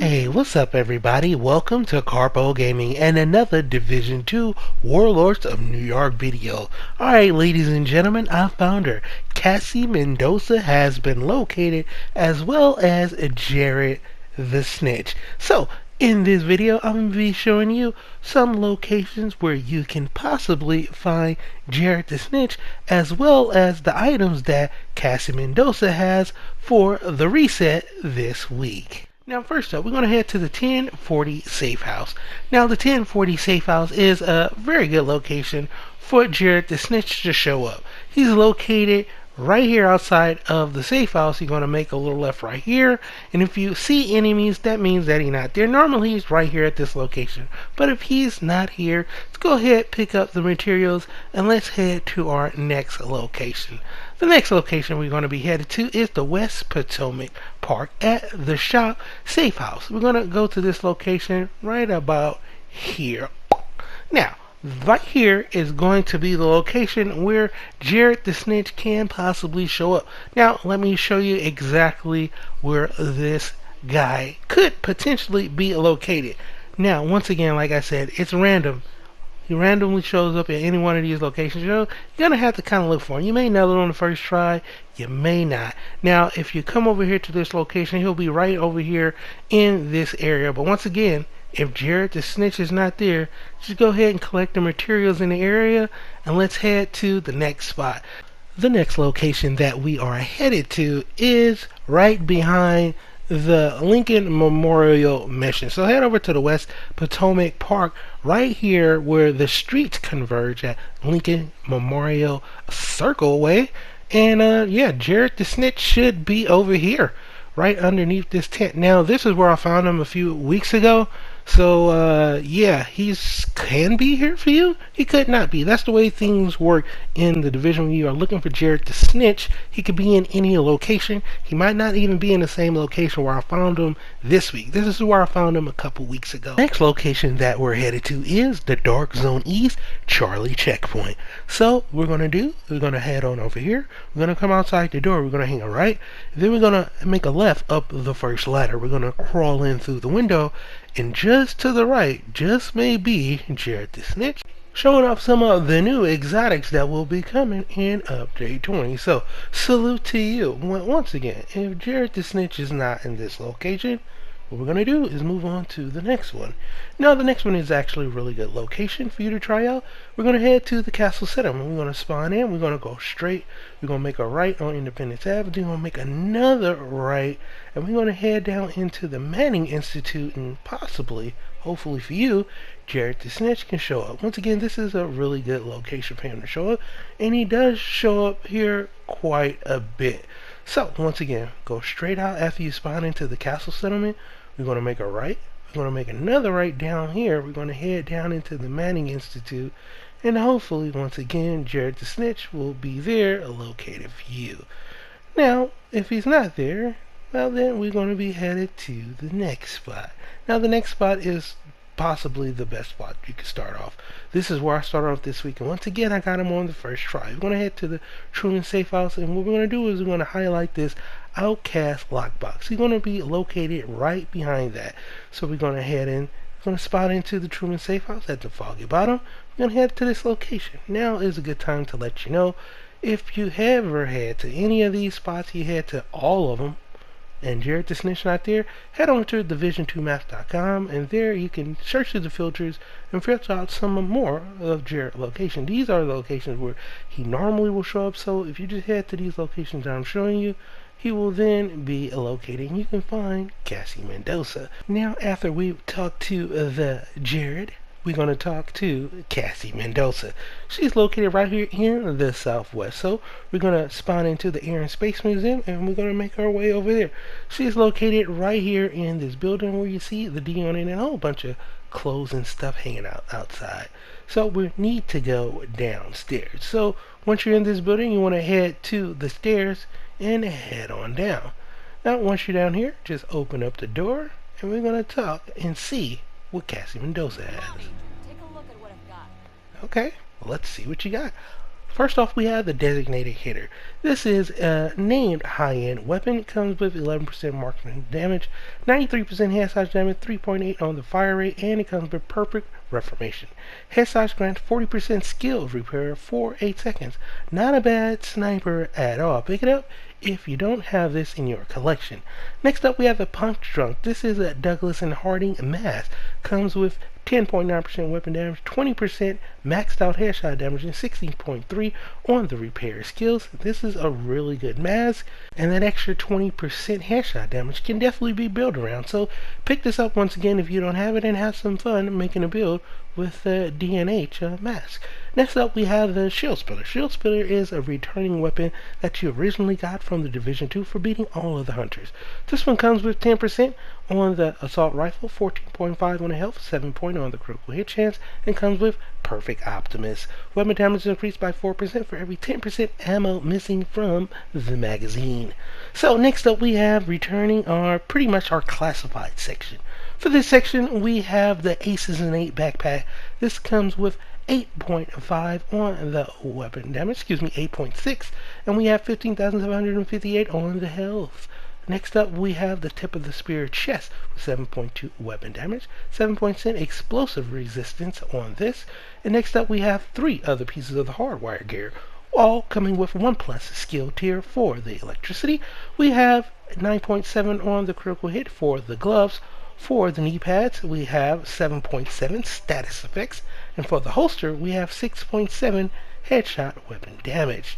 Hey, what's up everybody? Welcome to Karpo Gaming and another Division 2 Warlords of New York video. Alright ladies and gentlemen, I found her. Cassie Mendoza has been located as well as Jared the Snitch. So, in this video, I'm going to be showing you some locations where you can possibly find Jared the Snitch as well as the items that Cassie Mendoza has for the reset this week. Now first up, we're going to head to the 1040 Safe House. Now the 1040 Safe House is a very good location for Jared the Snitch to show up. He's located right here outside of the safe house. You're going to make a little left right here, and if you see enemies, that means that he's not there. Normally he's right here at this location, but if he's not here, let's go ahead, pick up the materials, and let's head to our next location. The next location we're going to be headed to is the West Potomac Park at the Shop Safe House. We're going to go to this location right about here. Now, right here is going to be the location where Jared the Snitch can possibly show up. Now, let me show you exactly where this guy could potentially be located. Now, once again, like I said, it's random. He randomly shows up at any one of these locations. You're going to have to kind of look for him. You may nail it on the first try. You may not. Now, if you come over here to this location, he'll be right over here in this area. But once again, if Jared the Snitch is not there, just go ahead and collect the materials in the area, and let's head to the next spot. The next location that we are headed to is right behind the Lincoln Memorial Mission. So head over to the West Potomac Park right here where the streets converge at Lincoln Memorial Circle Way. And yeah, Jared the Snitch should be over here right underneath this tent. Now this is where I found him a few weeks ago. So yeah, he's can be here for you. He could not be. That's the way things work in the division. When you are looking for Jared the Snitch, he could be in any location. He might not even be in the same location where I found him this week. This is where I found him a couple weeks ago. Next location that we're headed to is the Dark Zone East Charlie Checkpoint. So we're gonna head on over here. We're gonna come outside the door. We're gonna hang a right. Then we're gonna make a left up the first ladder. We're gonna crawl in through the window. And just to the right, just may be Jared the Snitch, showing off some of the new exotics that will be coming in Update 20. So, salute to you. Once again, if Jared the Snitch is not in this location, what we're going to do is move on to the next one. Now, the next one is actually a really good location for you to try out. We're going to head to the Castle Settlement. We're going to spawn in. We're going to go straight. We're going to make a right on Independence Avenue. We're going to make another right. And we're going to head down into the Manning Institute. And possibly, hopefully for you, Jared the Snitch can show up. Once again, this is a really good location for him to show up. And he does show up here quite a bit. So, once again, go straight out after you spawn into the Castle Settlement. We're going to make a right. We're going to make another right down here. We're going to head down into the Manning Institute. And hopefully, once again, Jared the Snitch will be there, located for you. Now, if he's not there, well then we're going to be headed to the next spot. Now, the next spot is possibly the best spot you could start off. This is where I started off this week, and once again I got him on the first try. We're going to head to the Truman Safe House, and what we're going to do is we're going to highlight this Outcast lockbox. He's going to be located right behind that. So we're going to head in, we're going to spot into the Truman Safe House at the Foggy Bottom. We're going to head to this location. Now is a good time to let you know, if you ever head to any of these spots, you head to all of them, and Jared the Snitch not there, head on to division2maps.com, and there you can search through the filters and filter out some more of Jared's location. These are the locations where he normally will show up, so if you just head to these locations that I'm showing you, he will then be located, and you can find Cassie Mendoza. Now, after we've talked to the Jared, we're going to talk to Cassie Mendoza. She's located right here in the Southwest. So we're going to spawn into the Air and Space Museum, and we're going to make our way over there. She's located right here in this building where you see the D on it and a whole bunch of clothes and stuff hanging out outside. So we need to go downstairs. So once you're in this building, you want to head to the stairs and head on down. Now once you're down here, just open up the door, and we're going to talk and see what Cassie Mendoza has. Take a look at what I've got. Okay, let's see what you got. First off, we have the Designated Hitter. This is a named high-end weapon. It comes with 11% marksman damage, 93% headshot damage, 3.8 on the fire rate, and it comes with perfect reformation. Headshots grant 40% skill repair for 8 seconds. Not a bad sniper at all. Pick it up if you don't have this in your collection. Next up, we have the Punch Drunk. This is a Douglas and Harding mask. Comes with 10.9% weapon damage, 20% maxed out headshot damage, and 16.3 on the repair skills. This is a really good mask, and that extra 20% headshot damage can definitely be built around. So pick this up once again if you don't have it, and have some fun making a build with the DNH mask. Next up, we have the Shield Spiller. Shield Spiller is a returning weapon that you originally got from the Division 2 for beating all of the hunters. This one comes with 10% on the assault rifle, 14.5 on the health, 7 point on the critical hit chance, and comes with Perfect Optimus. Weapon damage is increased by 4% for every 10% ammo missing from the magazine. So next up, we have returning pretty much our classified section. For this section, we have the Aces and 8 backpack. This comes with 8.5 on the weapon damage, 8.6, and we have 15,758 on the health. Next up, we have the Tip of the Spear chest with 7.2 weapon damage, 7% explosive resistance on this. And next up, we have 3 other pieces of the hardwire gear, all coming with 1+ skill tier for the electricity. We have 9.7 on the critical hit for the gloves. For the knee pads, we have 7.7 status effects, and for the holster, we have 6.7 headshot weapon damage.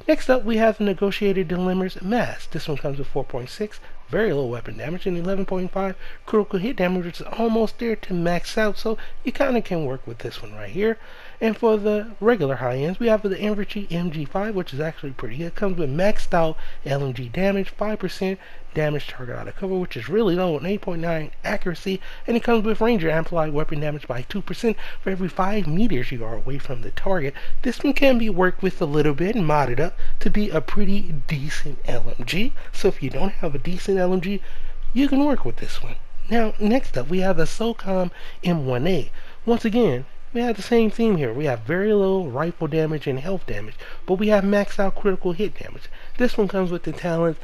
Next up, we have the Negotiated Dilemma's mask. This one comes with 4.6 very low weapon damage and 11.5 critical hit damage, which is almost there to max out, so you kind of can work with this one right here. And for the regular high ends, we have the Infantry MG5, which is actually pretty good. It comes with maxed out LMG damage, 5% damage target out of cover, which is really low, and 8.9 accuracy, and it comes with Ranger amplified weapon damage by 2% for every 5 meters you are away from the target. This one can be worked with a little bit and modded up to be a pretty decent LMG. So if you don't have a decent LMG, you can work with this one. Now, next up, we have the SOCOM M1A. Once again, we have the same theme here. We have very low rifle damage and health damage, but we have maxed out critical hit damage. This one comes with the talent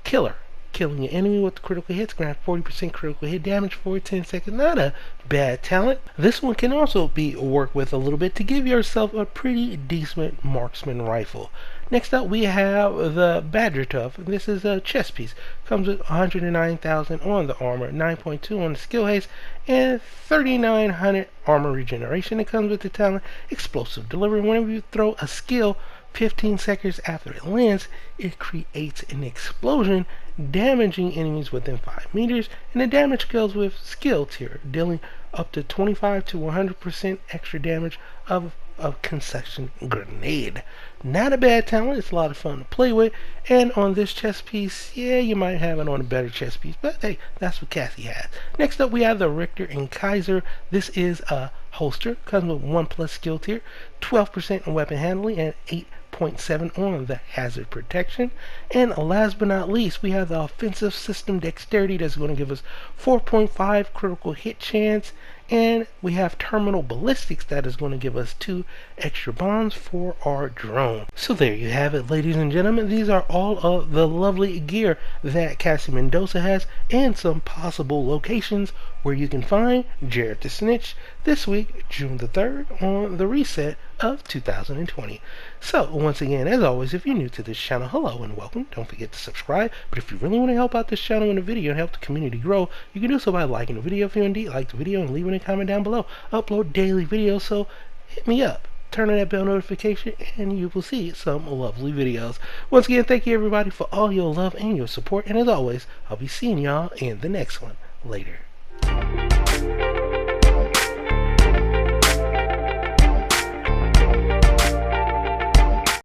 Killer. Killing your enemy with critical hits, grant 40% critical hit damage for 10 seconds. Not a bad talent. This one can also be worked with a little bit to give yourself a pretty decent marksman rifle. Next up, we have the Badger Tough. This is a chest piece. Comes with 109,000 on the armor, 9.2 on the skill haste, and 3,900 armor regeneration. It comes with the talent Explosive Delivery. Whenever you throw a skill, 15 seconds after it lands, it creates an explosion, damaging enemies within 5 meters, and the damage goes with skill tier, dealing up to 25 to 100% extra damage of a concussion grenade. Not a bad talent. It's a lot of fun to play with. And on this chest piece, yeah, you might have it on a better chest piece, but hey, that's what Cassie has. Next up, we have the Richter and Kaiser. This is a holster. Comes with 1+ skill tier, 12% on weapon handling, and 8.7 on the hazard protection. And last but not least, we have the offensive system dexterity that's going to give us 4.5 critical hit chance, and we have terminal ballistics that is going to give us 2 extra bombs for our drone. So there you have it, ladies and gentlemen. These are all of the lovely gear that Cassie Mendoza has, and some possible locations where you can find Jared the Snitch this week, June the 3rd, on the reset of 2020. So once again, as always, if you're new to this channel, hello and welcome. Don't forget to subscribe. But if you really want to help out this channel and the video and help the community grow, you can do so by liking the video if you indeed like the video, and leaving a comment down below. I upload daily videos, so hit me up. Turn on that bell notification and you will see some lovely videos. Once again, thank you everybody for all your love and your support, and as always, I'll be seeing y'all in the next one. Later.